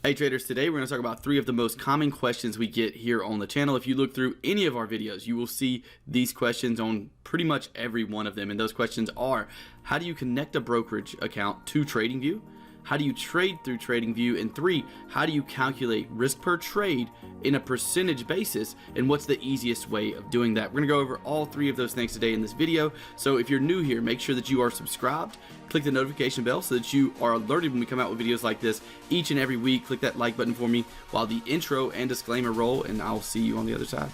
Hey traders, today we're going to talk about 3 of the most common questions we get here on the channel. If you look through any of our videos, you will see these questions on pretty much every one of them. And those questions are, how do you connect a brokerage account to Tradingview? How do you trade through Tradingview? And 3, how do you calculate risk per trade in a percentage basis? And what's the easiest way of doing that? We're gonna go over all 3 of those things today in this video. So if you're new here, make sure that you are subscribed, click the notification bell so that you are alerted when we come out with videos like this each and every week. Click that like button for me while the intro and disclaimer roll, and I'll see you on the other side.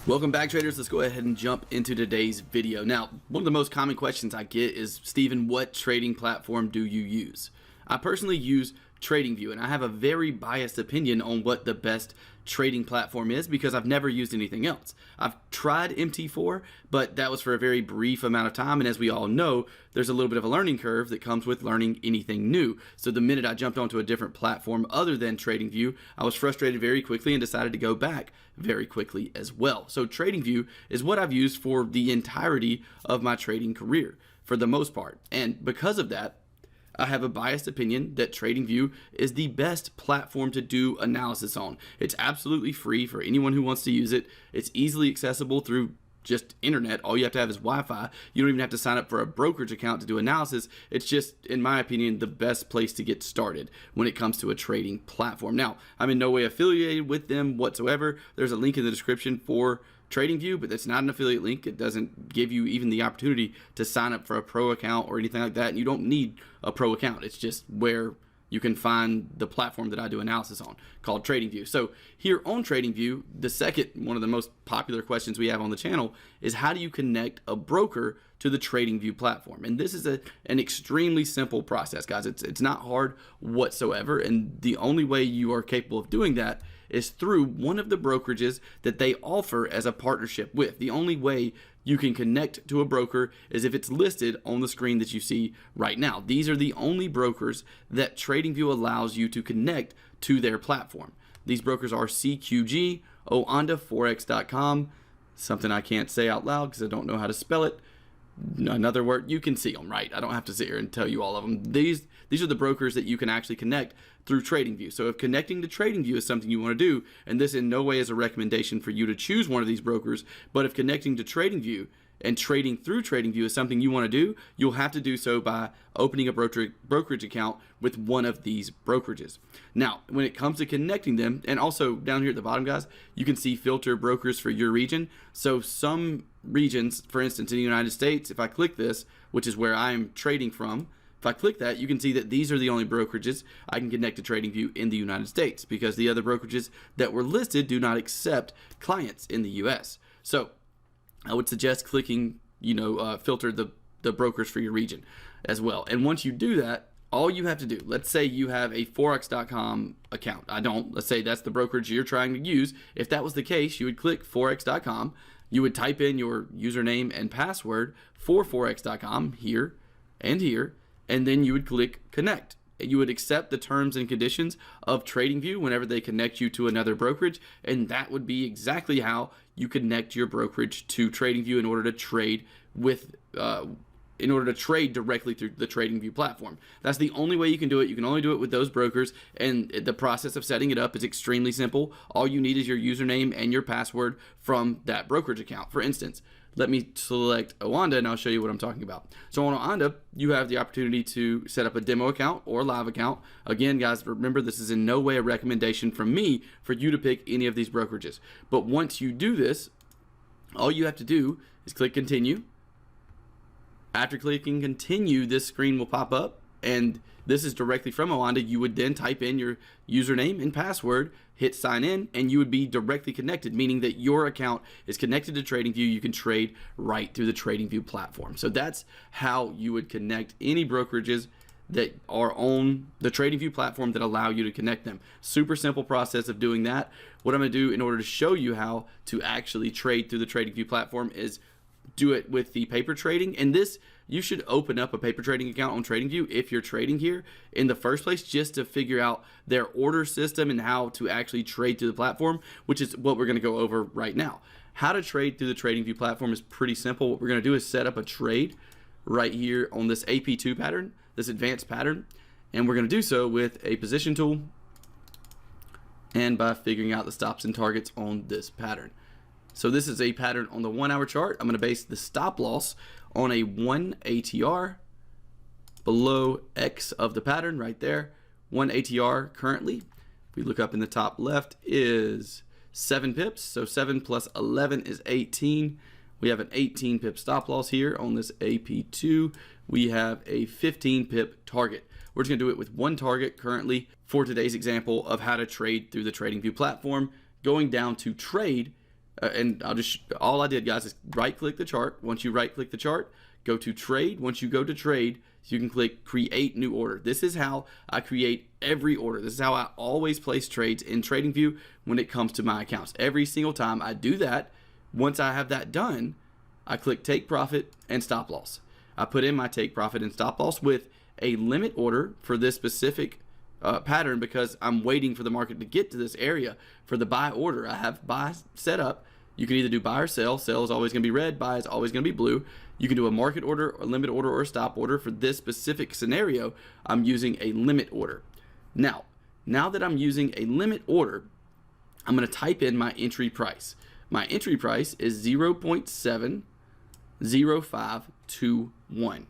Welcome back, traders. Let's go ahead and jump into today's video. Now, one of the most common questions I get is, Steven, what trading platform do you use? I personally use Tradingview, and I have a very biased opinion on what the best trading platform is because I've never used anything else. I've tried MT4, but that was for a very brief amount of time, and as we all know, there's a little bit of a learning curve that comes with learning anything new. So the minute I jumped onto a different platform other than Tradingview, I was frustrated very quickly and decided to go back very quickly as well. So Tradingview is what I've used for the entirety of my trading career for the most part, and because of that, I have a biased opinion that Tradingview is the best platform to do analysis on. It's absolutely free for anyone who wants to use it. It's easily accessible through just internet. All you have to have is Wi-Fi. You don't even have to sign up for a brokerage account to do analysis. It's just, in my opinion, the best place to get started when it comes to a trading platform. Now, I'm in no way affiliated with them whatsoever. There's a link in the description for Tradingview, but that's not an affiliate link. It doesn't give you even the opportunity to sign up for a pro account or anything like that. And you don't need a pro account. It's just where you can find the platform that I do analysis on, called Tradingview. So here on Tradingview, the second, one of the most popular questions we have on the channel is, how do you connect a broker to the Tradingview platform? And this is an extremely simple process, guys. It's not hard whatsoever. And the only way you are capable of doing that is through one of the brokerages that they offer as a partnership with. The only way you can connect to a broker is if it's listed on the screen that you see right now. These are the only brokers that Tradingview allows you to connect to their platform. These brokers are CQG, Oanda, Forex.com, something I can't say out loud because I don't know how to spell it. Another word, you can see them, right? I don't have to sit here and tell you all of them. These are the brokers that you can actually connect through Tradingview. So if connecting to Tradingview is something you want to do, and this in no way is a recommendation for you to choose one of these brokers, but if connecting to Tradingview and trading through Tradingview is something you want to do, you'll have to do so by opening a brokerage account with one of these brokerages. Now, when it comes to connecting them, and also down here at the bottom, guys, you can see filter brokers for your region. So some regions, for instance, in the United States, if I click this, which is where I'm trading from, if I click that, you can see that these are the only brokerages I can connect to Tradingview in the United States, because the other brokerages that were listed do not accept clients in the US. So I would suggest clicking, filter the brokers for your region as well. And once you do that, all you have to do, let's say you have a Forex.com account. I don't. Let's say that's the brokerage you're trying to use. If that was the case, you would click Forex.com. You would type in your username and password for Forex.com here and here, and then you would click Connect. You would accept the terms and conditions of Tradingview whenever they connect you to another brokerage, and that would be exactly how you connect your brokerage to Tradingview in order to trade directly through the Tradingview platform. That's the only way you can do it. You can only do it with those brokers, and the process of setting it up is extremely simple. All you need is your username and your password from that brokerage account. For instance, let me select Oanda and I'll show you what I'm talking about. So on Oanda, you have the opportunity to set up a demo account or a live account. Again, guys, remember, this is in no way a recommendation from me for you to pick any of these brokerages. But once you do this, all you have to do is click Continue. After clicking Continue, this screen will pop up, and this is directly from Oanda. You would then type in your username and password, hit sign in, and you would be directly connected, meaning that your account is connected to Tradingview. You can trade right through the Tradingview platform. So that's how you would connect any brokerages that are on the Tradingview platform that allow you to connect them. Super simple process of doing that. What I'm going to do in order to show you how to actually trade through the Tradingview platform is do it with the paper trading. And this, you should open up a paper trading account on TradingView if you're trading here in the first place, just to figure out their order system and how to actually trade through the platform, which is what we're going to go over right now. How to trade through the TradingView platform is pretty simple. What we're going to do is set up a trade right here on this AP2 pattern, this advanced pattern, and we're going to do so with a position tool and by figuring out the stops and targets on this pattern. So this is a pattern on the 1 hour chart. I'm going to base the stop loss on a 1 ATR below X of the pattern right there. 1 ATR currently, if we look up in the top left, is 7 pips. So 7 plus 11 is 18. We have an 18 pip stop loss here on this AP2. We have a 15 pip target. We're just going to do it with one target currently for today's example of how to trade through the TradingView platform. Going down to trade, and all I did, guys, is right click the chart. Once you right click the chart, go to trade. Once you go to trade, you can click create new order. This is how I create every order. This is how I always place trades in TradingView when it comes to my accounts. Every single time I do that, once I have that done, I click take profit and stop loss. I put in my take profit and stop loss with a limit order for this specific pattern because I'm waiting for the market to get to this area for the buy order. I have buy set up. You can either do buy or sell. Sell is always going to be red. Buy is always going to be blue. You can do a market order, a limit order, or a stop order. For this specific scenario, I'm using a limit order. Now that I'm using a limit order, I'm going to type in my entry price. My entry price is 0.70521.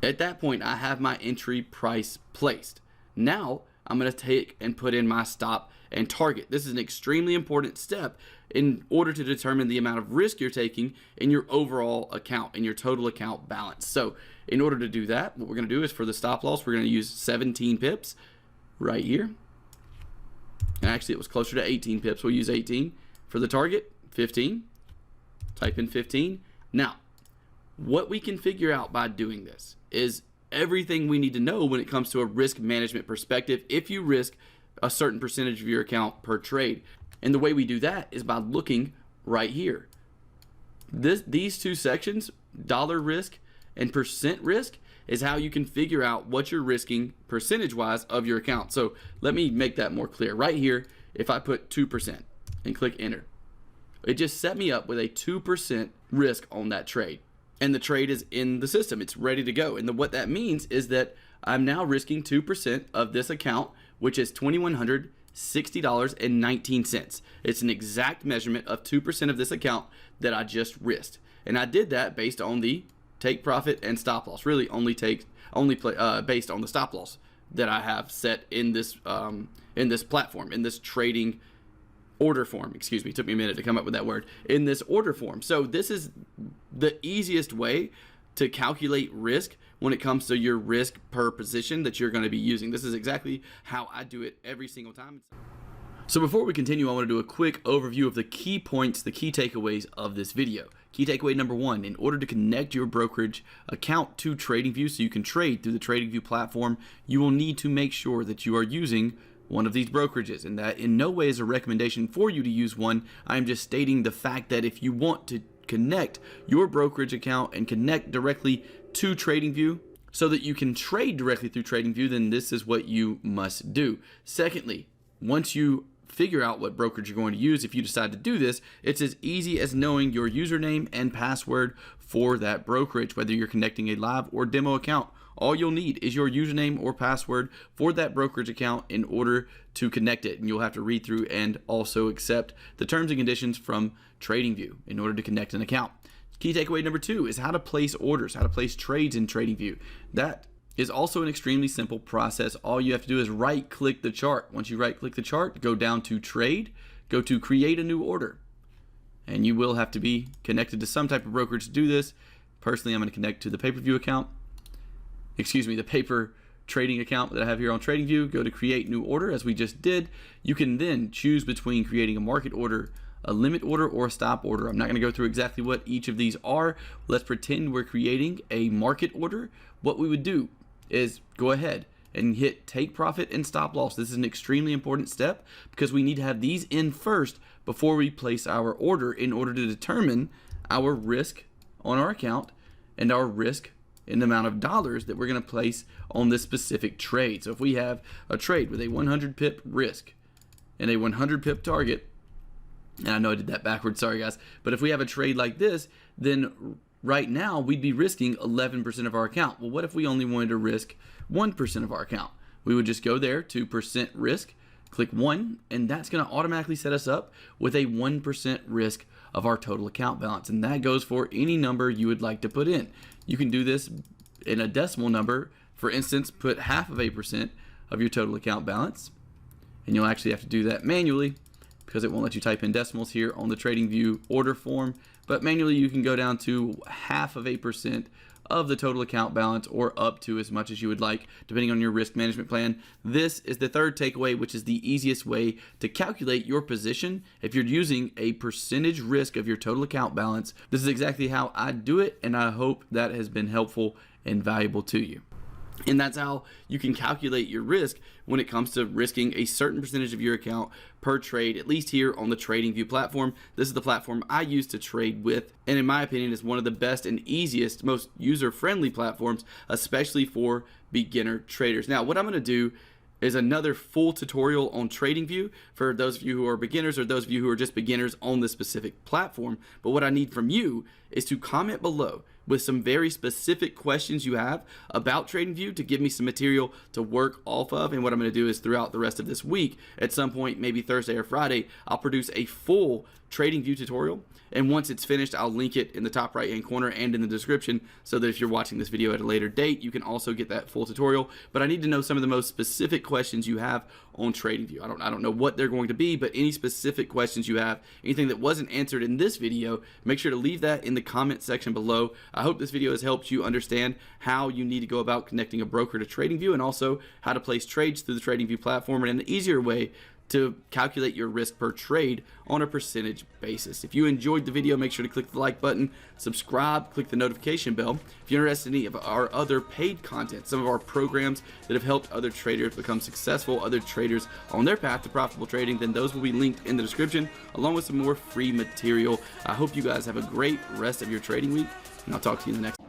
At that point, I have my entry price placed. Now, I'm going to take and put in my stop and target. This is an extremely important step in order to determine the amount of risk you're taking in your overall account, in your total account balance. So, in order to do that, what we're going to do is for the stop loss, we're going to use 17 pips right here. And actually, it was closer to 18 pips. We'll use 18. For the target, 15. Type in 15. Now, what we can figure out by doing this is everything we need to know when it comes to a risk management perspective if you risk a certain percentage of your account per trade. And the way we do that is by looking right here. These two sections, dollar risk and percent risk, is how you can figure out what you're risking percentage-wise of your account. So let me make that more clear. Right here, if I put 2% and click enter, it just set me up with a 2% risk on that trade. And the trade is in the system. It's ready to go. And what that means is that I'm now risking 2% of this account, which is $2,160.19. It's an exact measurement of 2% of this account that I just risked. And I did that based on the take profit and stop loss. Really only based on the stop loss that I have set in this platform, in this trading order form. Excuse me, it took me a minute to come up with that word. In this order form. So this is the easiest way to calculate risk when it comes to your risk per position that you're going to be using. This is exactly how I do it every single time. So before we continue, I want to do a quick overview of the key points, the key takeaways of this video. Key takeaway number 1, in order to connect your brokerage account to TradingView so you can trade through the TradingView platform, you will need to make sure that you are using one of these brokerages, and that in no way is a recommendation for you to use one. I'm just stating the fact that if you want to connect your brokerage account and connect directly to TradingView so that you can trade directly through TradingView, then this is what you must do. Secondly, once you figure out what brokerage you're going to use, if you decide to do this, it's as easy as knowing your username and password for that brokerage, whether you're connecting a live or demo account. All you'll need is your username or password for that brokerage account in order to connect it. And you'll have to read through and also accept the terms and conditions from TradingView in order to connect an account. Key takeaway number 2 is how to place orders, how to place trades in TradingView. That is also an extremely simple process. All you have to do is right click the chart. Once you right click the chart, go down to trade, go to create a new order. And you will have to be connected to some type of brokerage to do this. Personally, I'm going to connect to the pay-per-view account. The paper trading account that I have here on TradingView. Go to create new order as we just did. You can then choose between creating a market order, a limit order, or a stop order. I'm not going to go through exactly what each of these are. Let's pretend we're creating a market order. What we would do is go ahead and hit take profit and stop loss. This is an extremely important step because we need to have these in first before we place our order in order to determine our risk on our account and our risk in the amount of dollars that we're going to place on this specific trade. So if we have a trade with a 100 pip risk and a 100 pip target, and I know I did that backwards, sorry guys, but if we have a trade like this, then right now we'd be risking 11% of our account. Well, what if we only wanted to risk 1% of our account? We would just go there to percent risk, click 1, and that's going to automatically set us up with a 1% risk of our total account balance. And that goes for any number you would like to put in. You can do this in a decimal number. For instance, put 0.5% of your total account balance. And you'll actually have to do that manually because it won't let you type in decimals here on the TradingView order form. But manually you can go down to 0.5% of the total account balance, or up to as much as you would like, depending on your risk management plan. This is the third takeaway, which is the easiest way to calculate your position if you're using a percentage risk of your total account balance. This is exactly how I do it, and I hope that has been helpful and valuable to you. And that's how you can calculate your risk when it comes to risking a certain percentage of your account per trade, at least here on the TradingView platform. This is the platform I use to trade with, and in my opinion is one of the best and easiest, most user-friendly platforms, especially for beginner traders. Now, what I'm going to do is another full tutorial on TradingView for those of you who are beginners or those of you who are just beginners on this specific platform. But what I need from you is to comment below with some very specific questions you have about TradingView to give me some material to work off of. And what I'm going to do is throughout the rest of this week, at some point, maybe Thursday or Friday, I'll produce a full TradingView tutorial. And once it's finished, I'll link it in the top right hand corner and in the description so that if you're watching this video at a later date, you can also get that full tutorial. But I need to know some of the most specific questions you have on TradingView. I don't know what they're going to be, but any specific questions you have, anything that wasn't answered in this video, make sure to leave that in the comment section below. I hope this video has helped you understand how you need to go about connecting a broker to TradingView, and also how to place trades through the TradingView platform in an easier way to calculate your risk per trade on a percentage basis. If you enjoyed the video, make sure to click the like button, subscribe, click the notification bell. If you're interested in any of our other paid content, some of our programs that have helped other traders become successful, other traders on their path to profitable trading, then those will be linked in the description, along with some more free material. I hope you guys have a great rest of your trading week, and I'll talk to you in the next